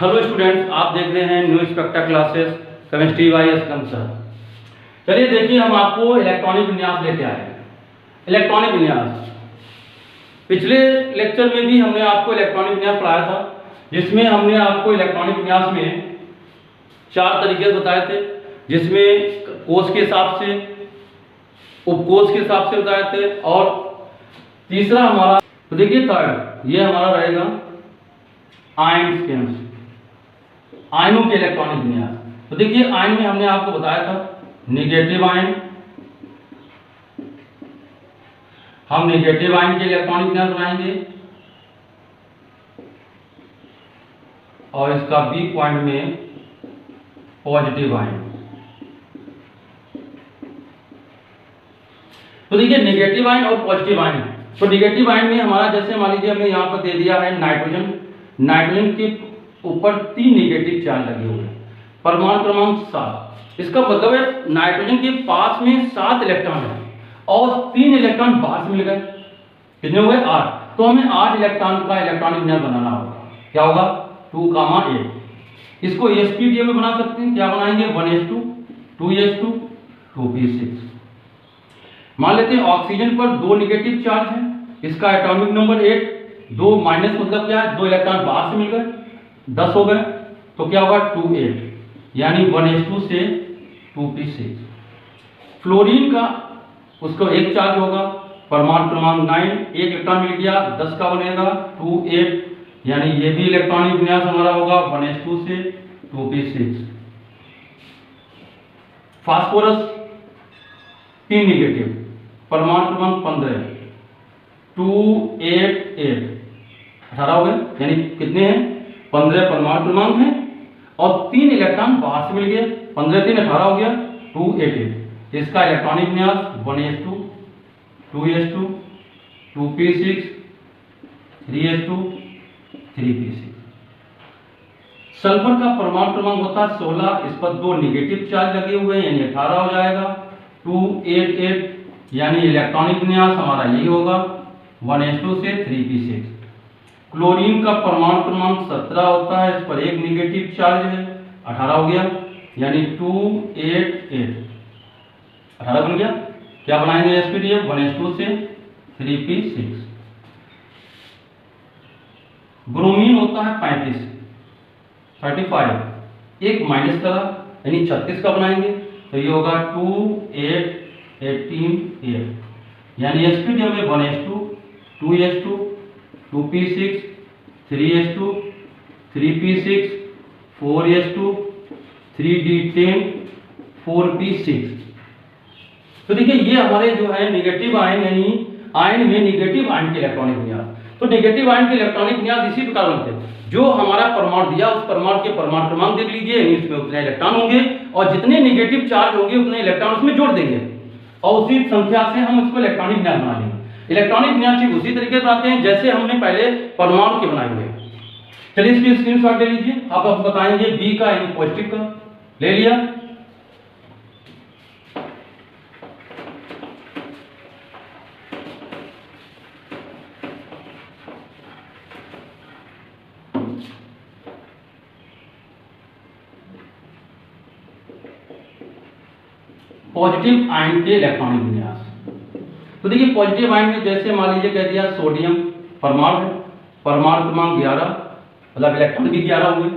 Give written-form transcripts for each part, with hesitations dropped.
Hello students, आप देख रहे हैं new spectra classes chemistry bye Aslam sir. चलिए देखिए, हम आपको इलेक्ट्रॉनिक विन्यास लेके आए हैं। इलेक्ट्रॉनिक विन्यास पिछले लेक्चर में भी हमने आपको इलेक्ट्रॉनिक विन्यास पढ़ाया था, जिसमें हमने आपको इलेक्ट्रॉनिक विन्यास में 4 तरीके बताए थे, जिसमें कोष के हिसाब से, उपकोष के हिसाब से बताए थे, और तीसरा हमारा तो देखिए थर्ड ये हमारा रहेगा आयन केम्स, आयनों के इलेक्ट्रॉनिक विन्यास। तो देखिए आयन में हमने आपको बताया था नेगेटिव आयन, हम नेगेटिव आयन के इलेक्ट्रॉनिक विन्यास बनाएंगे और इसका बी पॉइंट में पॉजिटिव आयन। तो देखिए नेगेटिव आयन और पॉजिटिव आयन। तो नेगेटिव आयन में हमारा जैसे मान लीजिए हमने यहाँ पर दे दिया है नाइट्रोजन, नाइट्रोजन के ऊपर 3 नेगेटिव चार्ज लगे हुए हैं, परमाणु क्रमांक 7। इसका मतलब है नाइट्रोजन के पास में 7 इलेक्ट्रॉन है और 3 इलेक्ट्रॉन बाहर से मिल गए। कितने हुए? 8। तो हमें 8 इलेक्ट्रॉन का इलेक्ट्रॉनिक विन्यास बनाना होगा। क्या होगा? 2,8। इसको sp2 में बना सकते हैं। क्या बनाएंगे? 1s2 2s2 2p6। मान लेते हैं ऑक्सीजन पर 2 नेगेटिव चार्ज है, इसका एटॉमिक नंबर 8। 2 माइनस मतलब क्या है? 2 इलेक्ट्रॉन बाहर से मिल गए, 10 हो गए। तो क्या होगा? 2,8, यानी 1s2 से 2p6। फ्लोरीन का उसको 1 चार्ज होगा, परमाणु क्रमांक 9, 1 इलेक्ट्रॉन मिल गया, 10 का बनेगा 2,8, यानी ये भी इलेक्ट्रॉनिक विन्यास हमारा होगा 1s2 से 2p6। फास्फोरस 3 नेगेटिव, परमाणु क्रमांक 15, 288, 18 हो गए, यानी कितने हैं? 15 परमाणु क्रमांक हैं और 3 इलेक्ट्रॉन बाहर से मिल गए। 15 3 18 हो गया, 288। इसका इलेक्ट्रॉनिक विन्यास 1s2 2s2 2p6 3s2 3p6। Sulphur का परमाणु क्रमांक होता है 16, इस पर 2 नेगेटिव चार्ज लगे हुए हैं, यानी 18 हो जाएगा, 288, यानी इलेक्ट्रॉनिक विन्यास हमारा यही होगा 1s2 से 3p6। क्लोरीन का परमाणु क्रमांक 17 होता है, इस पर 1 नेगेटिव चार्ज है, 18 हो गया, यानी 288, 18 बन गया। क्या बनाएंगे? sp2 1s2 से 3p6। ब्रोमीन होता है 35, 1 माइनस लगा, यानी 36 का बनाएंगे, तो ये होगा 2,8 18 8, यानी sp2 में 1s2 2s2 2p6 3s2 3p6 4s2 3d10 4p6। तो देखिए ये हमारे जो है नेगेटिव आयन, यानी आयन में नेगेटिव आयन के इलेक्ट्रॉनिक विन्यास। तो नेगेटिव आयन के इलेक्ट्रॉनिक विन्यास इसी प्रकार बनते हैं। जो हमारा परमाणु दिया, उस परमाणु के परमाणु क्रमांक देख लीजिए, यानी इसमें उतने इलेक्ट्रॉन होंगे और जितने नेगेटिव चार्ज होंगे उतने इलेक्ट्रॉन उसमें जोड़ देंगे और उसी संख्या से हम उसको इलेक्ट्रॉनिक विन्यास बना लेंगे। इलेक्ट्रॉनिक विन्यास ठीक उसी तरीके से बनाते हैं जैसे हमने पहले परमाणु के बनाए हुए। चलिए इसकी स्क्रीनशॉट ले लीजिए। आप बताएंगे बी का, यानी पॉजिटिव का ले लिया। पॉजिटिव आयन के इलेक्ट्रॉनिक विन्यास। तो देखिए पॉजिटिव आयन में जैसे मान लीजिए कह दिया सोडियम परमाणु है, परमाणु क्रमांक 11, मतलब इलेक्ट्रॉन भी 11 हुए,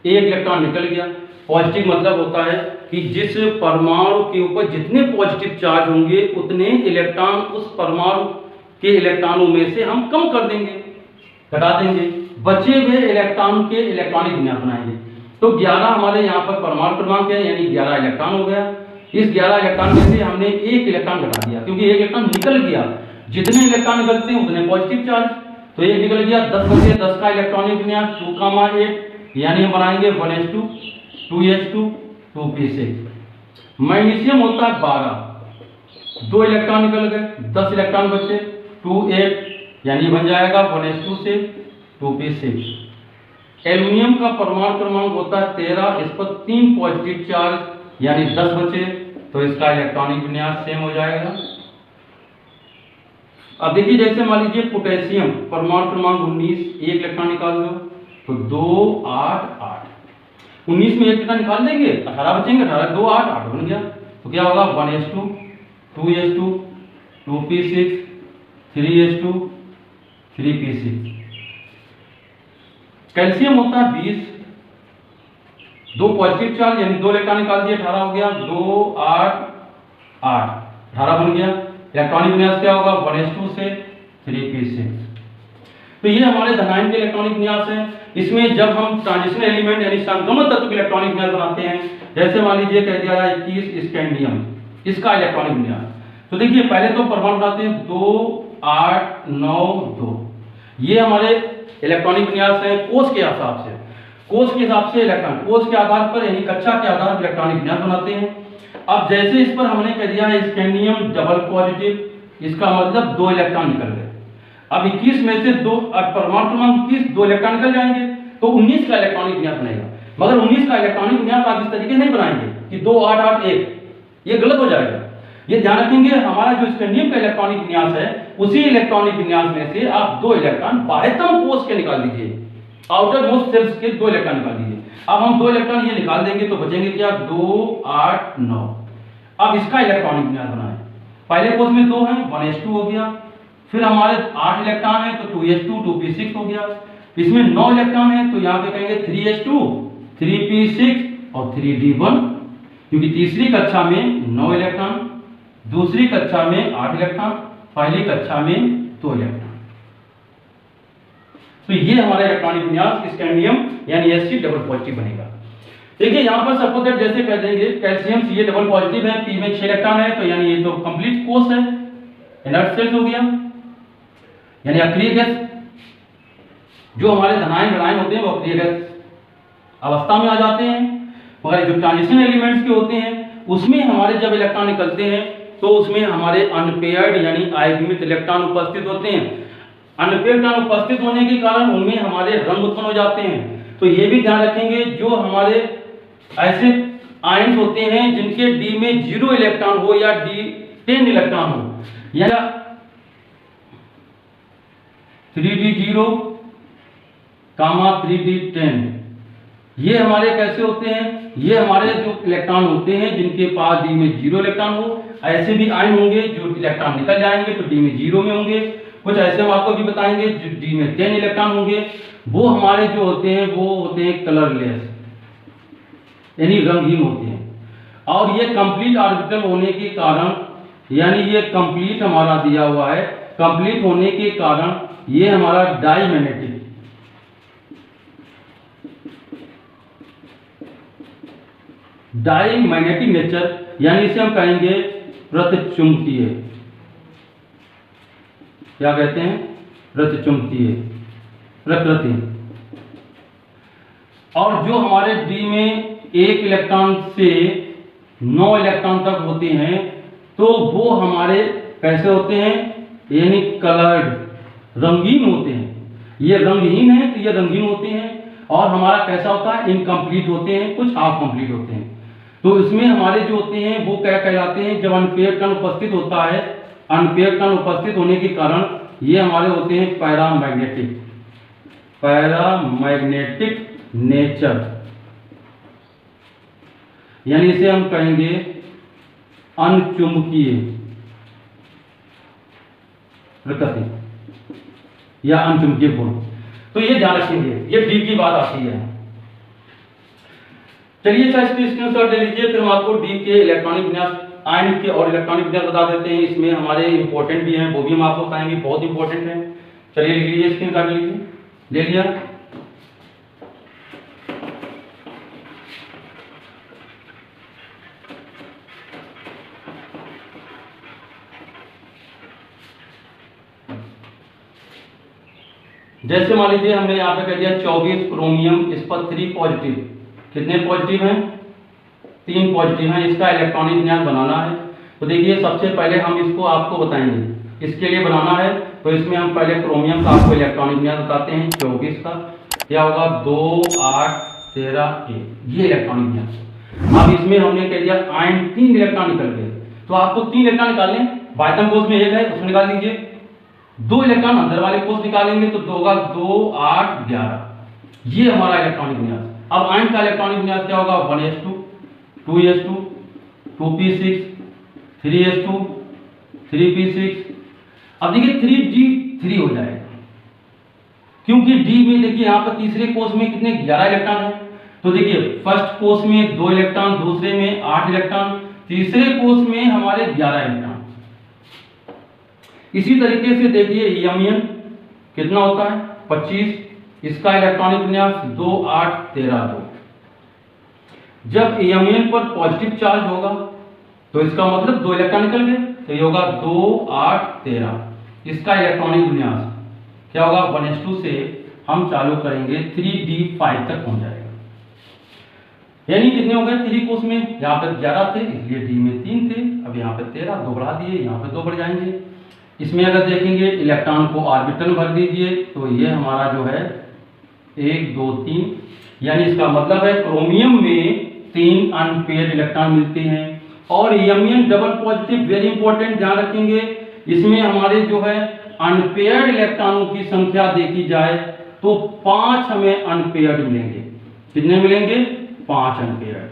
1 इलेक्ट्रॉन निकल गया। पॉजिटिव मतलब होता है कि जिस परमाणु के ऊपर जितने पॉजिटिव चार्ज होंगे उतने इलेक्ट्रॉन उस परमाणु के इलेक्ट्रॉनों में से हम कम कर देंगे, घटा देंगे, बचे हुए इलेक्ट्रॉन के इलेक्ट्रॉनिक विन्यास बनाएंगे। तो 11 हमारे यहाँ पर परमाणु क्रमांक है, यानी 11 इलेक्ट्रॉन हो गया। इस 11 इलेक्ट्रॉन में से हमने 1 इलेक्ट्रॉन घटा दिया, क्योंकि 1 इलेक्ट्रॉन निकल गया। जितने इलेक्ट्रॉन निकलते हैं उतने पॉजिटिव चार्ज, तो 1 निकल गया, 10 बचे, 10 का इलेक्ट्रॉनिक विन्यास 2,8, यानी हम बनाएंगे 1s2 2s2 2p6। मैग्नीशियम होता है 12, 2 इलेक्ट्रॉन निकल गए, 10 इलेक्ट्रॉन बचे, 2,8, यानी बन जाएगा 1s2 से 2p6। एल्युमिनियम का परमाणु क्रमांक होता है 13, इस पर 3 पॉजिटिव चार्ज, यानी 10 बचे, तो इसका इलेक्ट्रॉनिक विन्यास सेम हो जाएगा। अब देखिए जैसे मान लीजिए पोटेशियम परमाणु क्रमांक 19, 1 इलेक्ट्रॉन निकाल दो, तो 2 8 8, 19 में 1 इलेक्ट्रॉन निकाल देंगे, 18 बचेंगे, 18 2 8 8 बन गया। तो क्या होगा 1s2 2s2 2p6 3s2 3p6। Calcium होता है 20, 2 पॉजिटिव चार्ज यानी 2 इलेक्ट्रॉन निकाल दिए, 18 हो गया, 2 8 8 18 बन गया। इलेक्ट्रॉनिक विन्यास क्या होगा 1s2 से 3p6। तो ये हमारे धनायन के इलेक्ट्रॉनिक विन्यास है। इसमें जब हम ट्रांजिशन एलिमेंट यानी संक्रमण तत्व के इलेक्ट्रॉनिक विन्यास बनाते हैं, जैसे मान लीजिए कह दिया जाए 21 स्कैंडियम, इसका इलेक्ट्रॉनिक विन्यास, तो देखिए पहले तो परमाणु बनाते हैं 2 8 9 2, ये हमारे इलेक्ट्रॉनिक विन्यास है कोष के हिसाब से। कोष के हिसाब से इलेक्ट्रॉन कोष के आधार पर यानी कक्षा के आधार पर इलेक्ट्रॉनिक विन्यास बनाते हैं। अब जैसे इस पर हमने कह दिया है स्कैंडियम डबल पॉजिटिव, इसका मतलब 2 इलेक्ट्रॉन निकल गए। अब 21 में से 2 परमाणु क्रमांक 21 2 इलेक्ट्रॉन निकल जाएंगे तो 19 का इलेक्ट्रॉनिक विन्यास बनेगा। मगर 19 का इलेक्ट्रॉनिक विन्यास आप इस तरीके नहीं बनाएंगे कि 2 8 8 1, ये गलत हो जाएगा। ये ध्यान रखेंगे हमारा जो स्कैंडियम का इलेक्ट्रॉनिक विन्यास है उसी इलेक्ट्रॉनिक विन्यास में से आप 2 इलेक्ट्रॉन बाह्यतम कोष के निकाल दीजिए, आउटर मोस्ट सेल्स के 2 इलेक्ट्रॉन निकाल दीजिए। अब हम 2 इलेक्ट्रॉन ये निकाल देंगे तो बचेंगे क्या 2 8 9। अब इसका इलेक्ट्रॉनिक विन्यास बनाएं। पहले कोष में 2 है 1s2 हो गया, फिर हमारे 8 इलेक्ट्रॉन है तो 2s2 2p6 हो गया। इसमें 9 इलेक्ट्रॉन है तो यहाँ पे कहेंगे 3s2 3p6 और 3d1, क्योंकि तीसरी कक्षा में 9 इलेक्ट्रॉन, दूसरी कक्षा में 8 इलेक्ट्रॉन, पहली कक्षा में 2 इलेक्ट्रॉन। तो ये हमारा इलेक्ट्रॉनिक विन्यास स्कैंडियम यानी Sc डबल पॉजिटिव बनेगा। देखिए यहाँ पर सपोज दैट जैसे कह देंगे कैल्शियम Ca डबल पॉजिटिव है, P में 6 इलेक्ट्रॉन है, तो यानी ये तो कंप्लीट कोष है, इनर्ट सेल्स हो गया, यानी अक्रिय गैस। जो हमारे धनायन ऋणायन होते हैं वो अक्रिय गैस अवस्था में आ जाते हैं। मगर जो ट्रांजिशन एलिमेंट्स के होते हैं उसमें हमारे जब इलेक्ट्रॉन निकलते हैं तो उसमें हमारे अनपेयर्ड यानी अयुग्मित इलेक्ट्रॉन उपस्थित होते हैं। अनपेयर्ड इलेक्ट्रॉन उपस्थित होने के कारण उनमें हमारे रंग उत्पन्न हो जाते हैं। तो ये भी ध्यान रखेंगे जो हमारे ऐसे आयन्स होते हैं जिनके D में 0 इलेक्ट्रॉन हो या D10 इलेक्ट्रॉन हो या 3d0 3d10, ये हमारे कैसे होते हैं, ये हमारे जो इलेक्ट्रॉन होते हैं जिनके पास D में 0 इलेक्ट्रॉन हो। ऐसे भी आयन होंगे जो इलेक्ट्रॉन निकल जाएंगे तो D में 0 में होंगे। कुछ ऐसे हम आपको भी बताएंगे जो D में 10 इलेक्ट्रॉन होंगे, वो हमारे जो होते हैं वो होते हैं कलरलेस यानी रंगहीन होते हैं। और ये कंप्लीट ऑर्बिटल होने के कारण यानी ये कंप्लीट हमारा दिया हुआ है, कंप्लीट होने के कारण ये हमारा डाईमैग्नेटिक नेचर यानी इसे हम कहेंगे प्रतिचुंबकीय। क्या कहते हैं प्रतिचुंबकीय प्रकृति। और जो हमारे D में 1 इलेक्ट्रॉन से 9 इलेक्ट्रॉन तक होते हैं तो वो हमारे कैसे होते हैं यानी कलर्ड रंगीन होते हैं। ये रंगहीन है तो ये रंगीन होते हैं। और हमारा कैसा होता है इनकम्प्लीट होते हैं, कुछ हाफ कंप्लीट होते हैं। तो इसमें हमारे जो होते हैं वो क्या कहलाते हैं, जब अनपेयर्ड इलेक्ट्रॉन उपस्थित होता है, अनपेयर्ड इलेक्ट्रॉन उपस्थित होने के कारण ये हमारे होते हैं पैरामैग्नेटिक नेचर, यानी इसे हम कहेंगे अनचुंबकीय प्रकृति या अनचुंबकीय गुण। तो ये ध्यान रखेंगे, ये D की बात आती है। चलिए अच्छा इसकी स्क्रीनशॉट ले लीजिए, फिर हम आपको D के इलेक्ट्रॉनिक विन्यास आयन के और इलेक्ट्रॉनिक विन्यास बता देते हैं। इसमें हमारे इंपॉर्टेंट भी हैं, वो भी हम आपको बताएंगे, बहुत इंपॉर्टेंट है। चलिए लिख लीजिए, स्क्रीनशॉट लीजिए, ले लिया। जैसे मान लीजिए हमने यहाँ पे कह दिया 24 क्रोमियम, इस पर 3 पॉजिटिव, कितने पॉजिटिव हैं 3 पॉजिटिव हैं। इसका इलेक्ट्रॉनिक विन्यास बनाना है। तो देखिए सबसे पहले हम इसको आपको बताएंगे, इसके लिए बनाना है तो इसमें हम पहले क्रोमियम का आपको इलेक्ट्रॉनिक विन्यास बताते हैं 24 का। क्या होगा 2 8 13 1, ये इलेक्ट्रॉनिक विन्यास। अब इसमें हमने कह दिया आयन 3 इलेक्ट्रॉन निकल गए, तो आपको 3 इलेक्ट्रॉन निकालने, बाह्यतम कोष में 1 है उसमें निकाल दीजिए। 2 इलेक्ट्रॉन अंदर वाले कोष निकालेंगे तो 2 होगा 2 8 11, ये हमारा इलेक्ट्रॉनिक विन्यास। अब आयन का इलेक्ट्रॉनिक विन्यास क्या होगा? 1s2 2s2 2p6 3s2 3p6। अब देखिए 3d3 हो जाएगा, क्योंकि डी में देखिए यहाँ पर तीसरे कोष में कितने 11 इलेक्ट्रॉन है। तो देखिए फर्स्ट कोष में 2 इलेक्ट्रॉन, दूसरे में 8 इलेक्ट्रॉन, तीसरे कोष में हमारे 11 इलेक्ट्रॉन। इसी तरीके से देखिए एमियन कितना होता है? 25। इसका इलेक्ट्रॉनिक विन्यास 2 8 13 2। जब एमियन पर पॉजिटिव चार्ज होगा तो इसका मतलब 2 इलेक्ट्रॉन निकल गए, तो ये होगा 2 8 13। इसका इलेक्ट्रॉनिक विन्यास क्या होगा? 1s2 से हम चालू करेंगे 3d5 तक पहुंच जाएगा। यानी कितने हो गए 3 कोष में? यहाँ पे 11 थे इसलिए डी में 3 थे, अब यहाँ पे 13, 2 बढ़ा दिए, यहाँ पे 2 बढ़ जाएंगे। इसमें अगर देखेंगे इलेक्ट्रॉन को ऑर्बिटल भर दीजिए तो ये हमारा जो है 1 2 3, यानी इसका मतलब है क्रोमियम में 3 अनपेयर्ड इलेक्ट्रॉन मिलते हैं। और एमियन डबल पॉजिटिव वेरी इंपॉर्टेंट, ध्यान रखेंगे, इसमें हमारे जो है अनपेयर्ड इलेक्ट्रॉनों की संख्या देखी जाए तो 5 हमें अनपेयर्ड मिलेंगे। कितने मिलेंगे? 5 अनपेयर्ड।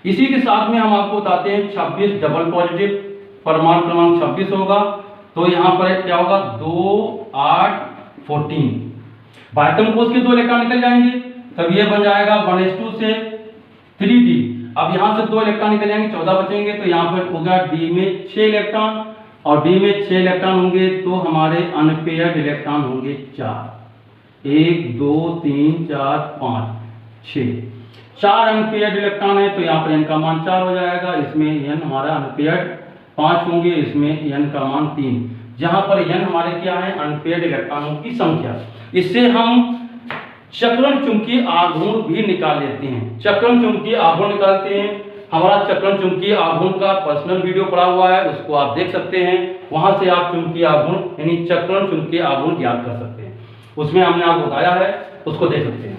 इसी के साथ में हम आपको बताते हैं 26 डबल पॉजिटिव, परमाणु क्रमांक 26 होगा, तो यहाँ पर क्या होगा? 2 8 14। बाह्यतम कोष के 2 इलेक्ट्रॉन निकल जाएंगे, तब ये बन जाएगा 1s2 से 3d। अब यहाँ से 2 इलेक्ट्रॉन निकल जाएंगे, 14 बचेंगे, तो यहाँ पर होगा डी में 6 इलेक्ट्रॉन, और डी में 6 इलेक्ट्रॉन होंगे तो हमारे अनपेयर्ड इलेक्ट्रॉन होंगे 4। 1 2 3 4 5 6, 4 अनपेयर्ड इलेक्ट्रॉन है, तो यहाँ पर n का मान 4 हो जाएगा। इसमें n हमारा अनपेयर्ड 5 होंगे, इसमें n का मान 3। जहां पर n हमारे क्या है? अनपेयर्ड इलेक्ट्रॉनों की संख्या। इससे हम चक्रण चुंबकीय आघूर्ण भी निकाल लेते हैं। चक्रण चुंबकीय आघूर्ण निकालते हैं। हमारा चक्रण चुंबकीय आघूर्ण का पर्सनल वीडियो पड़ा हुआ है, उसको आप देख सकते हैं। वहां से आप चुंबकीय आघूर्ण यानी चक्रण चुंबकीय आघूर्ण ज्ञात कर सकते हैं, उसमें हमने आपको बताया है, उसको देख सकते हैं।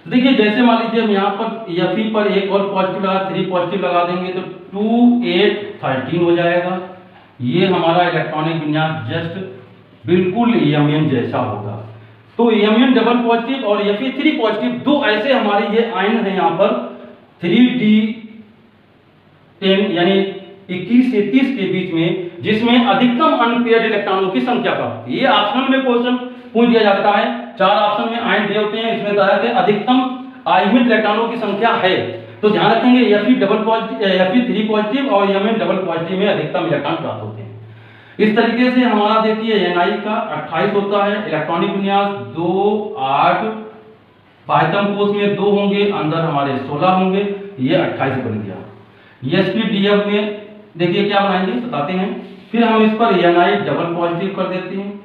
देखिए जैसे मान लीजिए हम यहाँ पर Fe पर एक और पॉजिटिव लगा, 3 पॉजिटिव लगा देंगे तो 2 8 13 हो जाएगा। ये हमारा इलेक्ट्रॉनिक विन्यास जस्ट बिल्कुल एमियन जैसा होगा। तो एमियन डबल पॉजिटिव और Fe3 पॉजिटिव, 2 ऐसे हमारे ये आयन है यहाँ पर 3d10 यानी 21 से 30 के बीच में, जिसमें अधिकतम अनपेयर्ड इलेक्ट्रॉनों की संख्या प्राप्त है। ये ऑप्शनल में क्वेश्चन पूछ दिया जाता है, 4 ऑप्शन में आयन दिए होते हैं, इसमें बताया है अधिकतम आयनिक इलेक्ट्रॉनों की संख्या है। तो ध्यान रखेंगे Fe double positive, Fe3 positive और Mn डबल पॉजिटिव में अधिकतम इलेक्ट्रॉन प्राप्त होते हैं। इस तरीके से हमारा देखिए Ni का 28 होता है, इलेक्ट्रॉनिक विन्यास 2 8, बाह्यतम कोष में 2 होंगे, अंदर हमारे 16 होंगे, ये 28 बन गया। Sp-Df में देखिए क्या बनाएंगे बताते हैं, फिर हम इस पर Ni डबल पॉजिटिव कर देते हैं।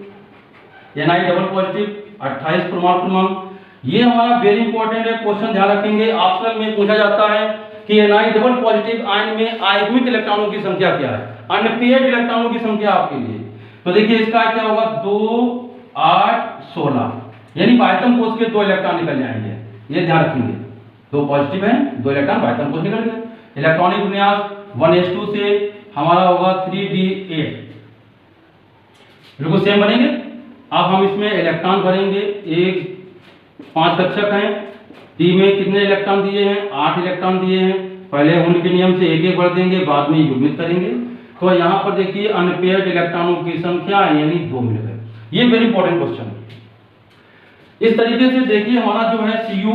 Ni डबल पॉजिटिव 28 परमाणु क्रमांक, ये हमारा वेरी इंपॉर्टेंट है, क्वेश्चन ध्यान रखेंगे। ऑप्शनल में पूछा जाता है कि Ni डबल पॉजिटिव आयन में आयनिक इलेक्ट्रॉनों की संख्या क्या है, अनपेयर्ड इलेक्ट्रॉनों की संख्या आपके लिए। तो देखिए इसका क्या होगा? 2 8 16, यानी बाह्यतम कोष के 2 इलेक्ट्रॉन निकल जाएंगे, ये ध्यान रखेंगे। 2 पॉजिटिव हैं, 2 इलेक्ट्रॉन बाह्यतम कोष निकल गए। इलेक्ट्रॉनिक विन्यास 1s2 से हमारा होगा 3d8, बिल्कुल सेम बनेंगे। अब हम इसमें इलेक्ट्रॉन भरेंगे, 5 कक्षक हैं, डी में कितने इलेक्ट्रॉन दिए हैं? 8 इलेक्ट्रॉन दिए हैं। पहले हुन के नियम से 1 भर देंगे, बाद में युग्मित करेंगे। तो यहाँ पर देखिए अनपेयर्ड इलेक्ट्रॉनों की संख्या यानी 2 मिल गए। ये वेरी इंपॉर्टेंट क्वेश्चन है। इस तरीके से देखिए हमारा जो है Cu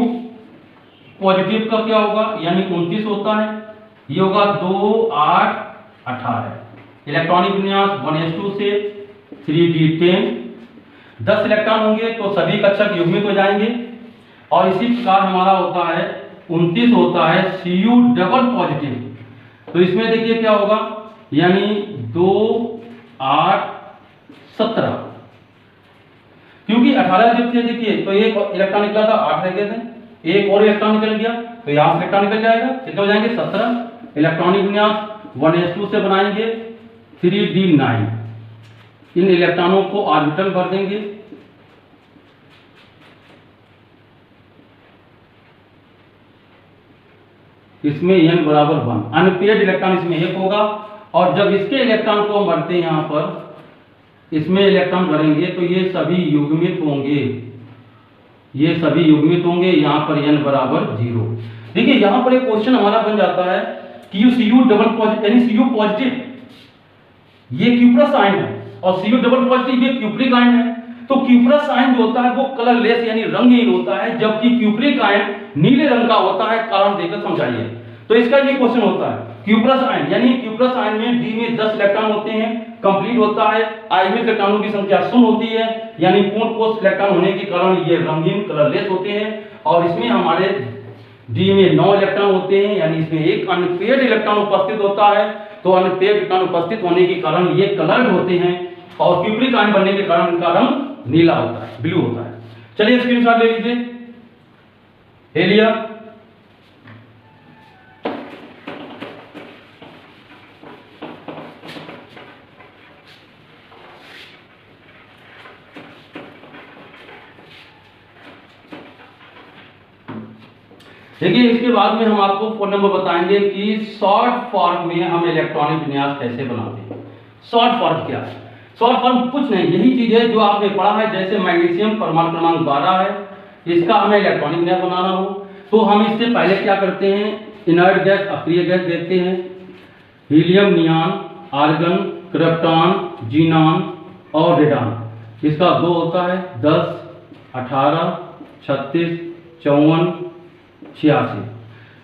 पॉजिटिव का क्या होगा, यानी 29 होता है, ये होगा 2 8 18। इलेक्ट्रॉनिक विन्यास 1s2 से 3d10, 10 इलेक्ट्रॉन होंगे तो सभी कक्षक युग्मित हो जाएंगे। और इसी प्रकार हमारा होता है 29 होता है Cu डबल पॉजिटिव। तो इसमें देखिए क्या होगा, यानी 2 8 17, क्योंकि 18 जब थे देखिए तो एक इलेक्ट्रॉन निकला था, 8 रह गए थे, एक और इलेक्ट्रॉन निकल गया तो यहाँ से इलेक्ट्रॉन निकल जाएगा, कितने हो जाएंगे? 17। इलेक्ट्रॉनिक विन्यास 1s2 से बनाएंगे 3d9, इन इलेक्ट्रॉनों को ऑर्बिटल भर देंगे। इसमें n बराबर 1, अनपेयर्ड इलेक्ट्रॉन इसमें 1 होगा। और जब इसके इलेक्ट्रॉन को हम भरते हैं यहाँ पर, इसमें इलेक्ट्रॉन भरेंगे तो ये सभी युग्मित होंगे, ये सभी युग्मित होंगे, यहाँ पर n बराबर 0। देखिए यहाँ पर एक क्वेश्चन हमारा बन जाता है कि Cu डबल पॉजिटिव यानी Cu पॉजिटिव ये क्यूप्रस आयन है और Cu डबल पॉजिटिव ये क्यूप्रिक आयन है। तो क्यूप्रस आयन जो होता है वो कलरलेस यानी रंगहीन होता है, जबकि क्यूप्रिक आयन नीले रंग का होता है। कारण देकर समझाइए। तो इसका ये क्वेश्चन होता है क्यूप्रस आयन यानी क्यूप्रस आयन में D में 10 इलेक्ट्रॉन होते हैं, कंप्लीट होता है। I में इलेक्ट्रॉनों की संख्या 0 होती है, यानी पूर्ण कोष इलेक्ट्रॉन होने के कारण ये रंगहीन कलरलेस होते हैं। और इसमें हमारे D में 9 इलेक्ट्रॉन होते हैं, यानी इसमें एक अनपेयर्ड इलेक्ट्रॉन उपस्थित होता है। तो अनपेयर्ड इलेक्ट्रॉन उपस्थित होने के कारण ये कलर्ड होते हैं और क्यूप्रिक आयन बनने के कारण इनका रंग नीला होता है, ब्लू होता है। चलिए स्क्रीनशॉट ले लीजिए, ले लिया। देखिए इसके बाद में हम आपको फोन नंबर बताएंगे कि शॉर्ट फॉर्म में हम इलेक्ट्रॉनिक विन्यास कैसे बनाते हैं। शॉर्ट फॉर्म क्या है? शॉर्ट फॉर्म कुछ नहीं, यही चीज है जो आपने पढ़ा है। जैसे मैग्नीशियम परमाणु क्रमांक 12 है, इसका हमें इलेक्ट्रॉनिक विन्यास बनाना हो तो हम इससे पहले क्या करते हैं, इनर्ट गैस अक्रिय गैस देखते हैं, helium, neon, argon, krypton, xenon और रेडॉन। इसका 2 होता है 10, 18, 36, 54, 86।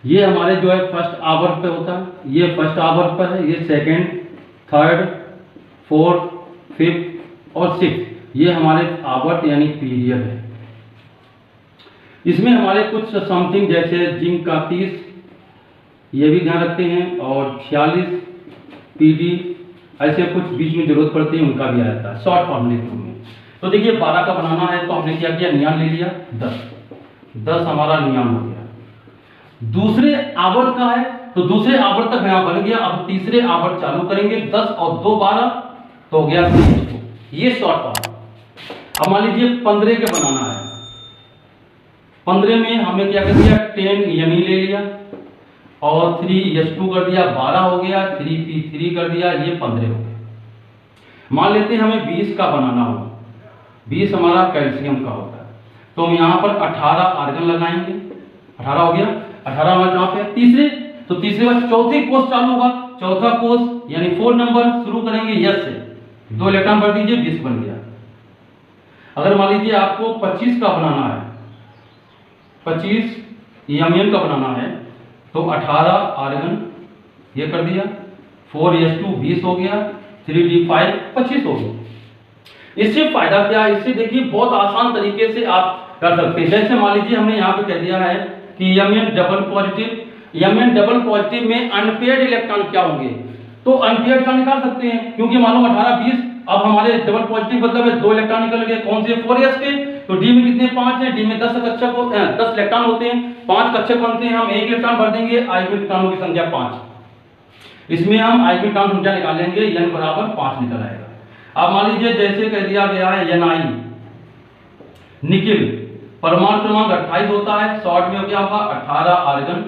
ये हमारे जो है फर्स्ट आवर्त पे होता है, ये फर्स्ट आवर्त पर है, ये सेकंड, थर्ड, फोर्थ, फिफ्थ और सिक्स ये हमारे आवर्त यानी पीरियड है। इसमें हमारे कुछ समथिंग जैसे जिंक का 30 ये भी ध्यान रखते हैं और 46 पीडी ऐसे कुछ बीच में जरूरत पड़ती है उनका भी आ जाता है शॉर्ट फॉर्मूले के रूप में। तो देखिए 12 का बनाना है तो हमने क्या किया, नियॉन ले लिया 10 हमारा नियॉन हो गया। दूसरे आवर्त का है तो दूसरे आवर्त तक यहाँ बन गया। अब तीसरे आवर्त चालू करेंगे, 10 और 2 12 तो हो गया 3, ये शॉर्ट फॉर्म। अब मान लीजिए 15 के बनाना है, 15 में हमने क्या कर दिया, 10 यानी ले लिया और 3s2 कर दिया, 12 हो गया, 3p3 कर दिया, ये 15 हो गया। मान लेते हैं हमें 20 का बनाना हो, 20 हमारा कैल्शियम का होता है तो हम यहाँ पर 18 आर्गन लगाएंगे, 18 हो गया। 18 हमारे कहाँ पे तीसरे, तो तीसरे बाद चौथे कोष चालू होगा, चौथा कोष यानी 4 नंबर शुरू करेंगे यस से, 2 इलेक्ट्रॉन भर दीजिए, 20 बन गया। अगर मान लीजिए आपको 25 का बनाना है, 25 एमएन का बनाना है तो 18 आर्गन ये कर दिया, 4s2 20 हो गया, 3d5 25 हो गया। इससे फायदा क्या है, इससे देखिए बहुत आसान तरीके से आप कर सकते हैं। जैसे मान लीजिए हमने यहाँ पे कह दिया है कि एमएन डबल पॉजिटिव में अनपेयर्ड इलेक्ट्रॉन क्या होंगे, तो अनपेयर्ड का निकाल सकते हैं क्योंकि मालूम 18 20 अब हमारे डबल पॉजिटिव मतलब है 2 इलेक्ट्रॉन निकल गए, कौन से 4s के, तो डी में कितने 5 है, डी में 10 कक्षक होते हैं, 10 इलेक्ट्रॉन होते हैं, 5 कक्षक बनते हैं, हम 1 इलेक्ट्रॉन भर देंगे, आयनिक इलेक्ट्रॉनों की संख्या 5, इसमें हम आयनिक इलेक्ट्रॉन संख्या निकालेंगे, n बराबर 5 निकल आएगा। अब मान लीजिए जैसे कह दिया गया है Ni निकिल परमाणु क्रमांक 28 होता है, शॉर्ट में क्या होगा 18 आर्गन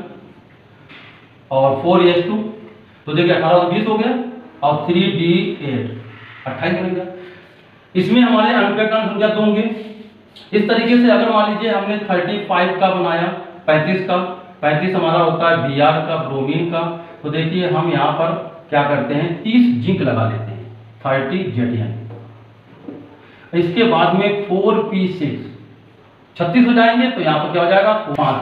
और 4s2 तो देखिए 18 तो 20 हो गया और 3d8 28 बन गया। इसमें हमारे अनपेयर्ड संख्या 2 होंगे। इस तरीके से अगर मान लीजिए हमने 35 का बनाया, 35 का, 35 हमारा होता है Br का, ब्रोमीन का, तो देखिए हम यहाँ पर क्या करते हैं 30 जिंक लगा लेते हैं, 30 Zn। इसके बाद में 4p6 36 हो जाएंगे तो यहाँ पर क्या हो जाएगा 5।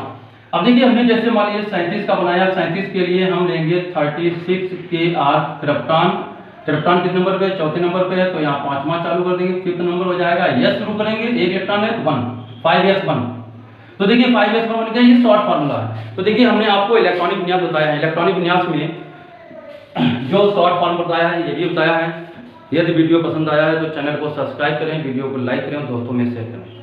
अब देखिए हमने जैसे मान लीजिए 37 का बनाया, 37 के लिए हम लेंगे 36 Kr क्रिप्टॉन, क्रिप्टॉन किस नंबर पे, चौथे नंबर पे है तो यहाँ 5वां चालू कर देंगे, 5th नंबर हो जाएगा, यस शुरू करेंगे, 1 इलेक्ट्रॉन है 1 5s1 तो देखिए 5s1 बन गया, ये शॉर्ट फार्मूला है। तो देखिए हमने आपको इलेक्ट्रॉनिक विन्यास बताया है, इलेक्ट्रॉनिक विन्यास में जो शॉर्ट फॉर्म बताया है ये भी बताया है। यदि वीडियो पसंद आया है तो चैनल को सब्सक्राइब करें, वीडियो को लाइक करें और दोस्तों में शेयर करें।